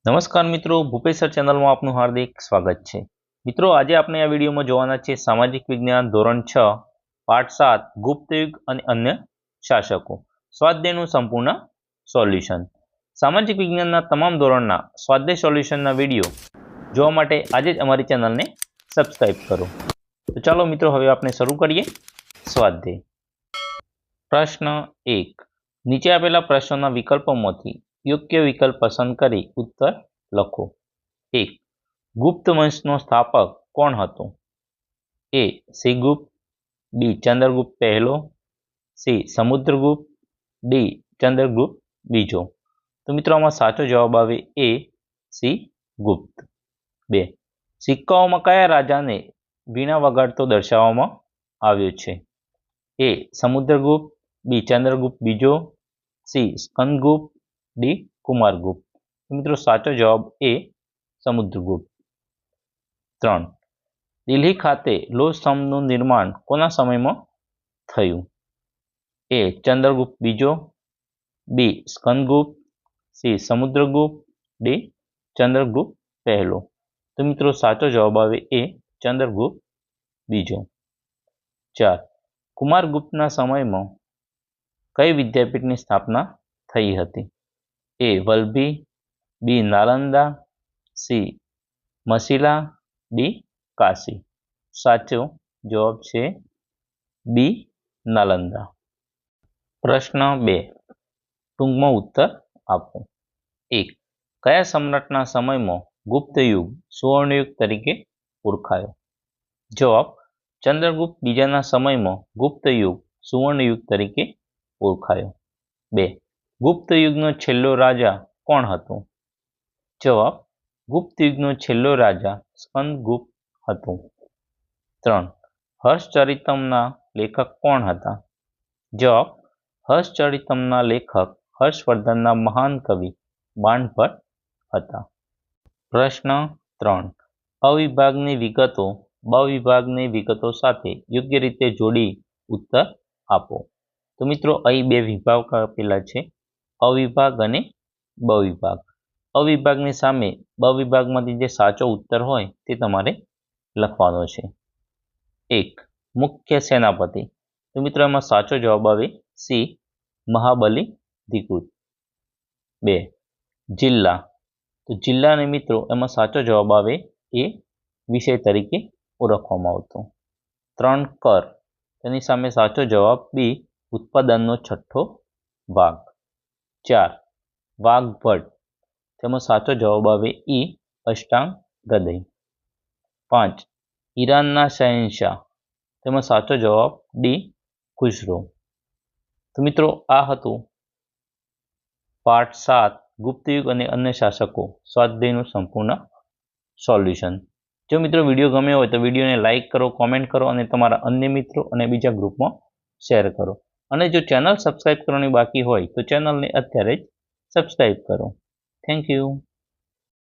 નમસ્કાર મિત્રો, ભૂપેશ સર ચેનલમાં આપનું હાર્દિક સ્વાગત છે। મિત્રો, આજે આપણે આ વિડીયોમાં જોવાના છે સામાજિક વિજ્ઞાન ધોરણ 6 પાઠ 7 ગુપ્ત યુગ અને અન્ય શાસકો સ્વાધ્યાયનું સંપૂર્ણ સોલ્યુશન। સામાજિક વિજ્ઞાનના તમામ ધોરણના સ્વાધ્યાય સોલ્યુશનના વિડીયો જોવા માટે આજે જ અમારી ચેનલને સબસ્ક્રાઇબ કરો। તો ચાલો મિત્રો, હવે આપણે શરૂ કરીએ સ્વાધ્યાય। પ્રશ્ન 1, નીચે આપેલા પ્રશ્નોના વિકલ્પોમાંથી યોગ્ય વિકલ્પ પસંદ કરી ઉત્તર લખો। 1, ગુપ્ત વંશનો સ્થાપક કોણ હતો? એ શ્રીગુપ્ત, બી ચંદ્રગુપ્ત પહેલો, સી સમુદ્રગુપ્ત, ડી ચંદ્રગુપ્ત બીજો। તો મિત્રો, આમાં સાચો જવાબ આવે એ શ્રીગુપ્ત। 2, સિક્કાઓમાં કયા રાજાને વીણા વગાડતો દર્શાવવામાં આવ્યો છે? એ સમુદ્રગુપ્ત, બી ચંદ્રગુપ્ત બીજો, સી સ્કંદગુપ્ત, ડી કુમારગુપ્ત। મિત્રો, સાચો જવાબ એ સમુદ્રગુપ્ત। 3, દિલ્હી ખાતે લોહ સ્તંભનું નિર્માણ કોના સમયમાં થયું? એ ચંદ્રગુપ્ત બીજો, બી સ્કંદગુપ્ત, સી સમુદ્રગુપ્ત, ડી ચંદ્રગુપ્ત પહેલો। તો મિત્રો, સાચો જવાબ આવે એ ચંદ્રગુપ્ત બીજો। 4, કુમારગુપ્તના સમયમાં કઈ વિદ્યાપીઠની સ્થાપના થઈ હતી? એ વલ્લભી, બી નાલંદા, સી મસીલા, ડી કાશી। સાચો જવાબ છે બી નાલંદા। પ્રશ્ન 2, ટૂંકમાં ઉત્તર આપો। 1, કયા સમ્રાટના સમયમાં ગુપ્ત યુગ સુવર્ણયુગ તરીકે ઓળખાયો? જવાબ, ચંદ્રગુપ્ત બીજાના સમયમાં ગુપ્ત યુગ સુવર્ણયુગ તરીકે ઓળખાયો। 2, ગુપ્ત યુગનો છેલ્લો રાજા કોણ હતો? જવાબ, ગુપ્ત યુગનો છેલ્લો રાજા સ્કંદગુપ્ત હતો। 3, હર્ષચરિતમના લેખક કોણ હતા? જવાબ, હર્ષચરિતમના લેખક હર્ષવર્ધનના મહાન કવિ બાણભટ્ટ હતા। પ્રશ્ન 3, અવિભાગની વિગતો બવિભાગની વિગતો સાથે યોગ્ય રીતે જોડી ઉત્તર આપો। તો મિત્રો, અહીં બે વિભાગ આપેલા છે, અવિભાગ અને બવિભાગ। અવિભાગની સામે બવિભાગમાંથી જે સાચો ઉત્તર હોય તે તમારે લખવાનો છે। 1, મુખ્ય સેનાપતિ। તો મિત્રો, એમાં સાચો જવાબ આવે સી મહાબલી દ્વિકૃત। 2, જિલ્લા। તો જિલ્લાને મિત્રો એમાં સાચો જવાબ આવે એ વિષય તરીકે ઓળખવામાં આવતો। 3, કર। તેની સામે સાચો જવાબ બી ઉત્પાદનનો છઠ્ઠો ભાગ। 4, વાઘભટ્ટ। તેમાં સાચો જવાબ આવે ઈ અષ્ટાંગ હૃદય। 5, ઈરાનના શહેનશાહ। તેમાં સાચો જવાબ ડી ખુશરો। તો મિત્રો, આ હતું પાઠ 7 ગુપ્ત યુગ અને અન્ય શાસકો સ્વાધ્યાયનું સંપૂર્ણ સોલ્યુશન। જો મિત્રો વિડીયો ગમ્યો હોય તો વિડીયોને લાઇક કરો, કોમેન્ટ કરો અને તમારા અન્ય મિત્રો અને બીજા ગ્રુપમાં શેર કરો। અને જો ચેનલ સબસ્ક્રાઇબ કરવાની બાકી હોય તો ચેનલને અત્યારે જ સબસ્ક્રાઇબ કરો। Thank you.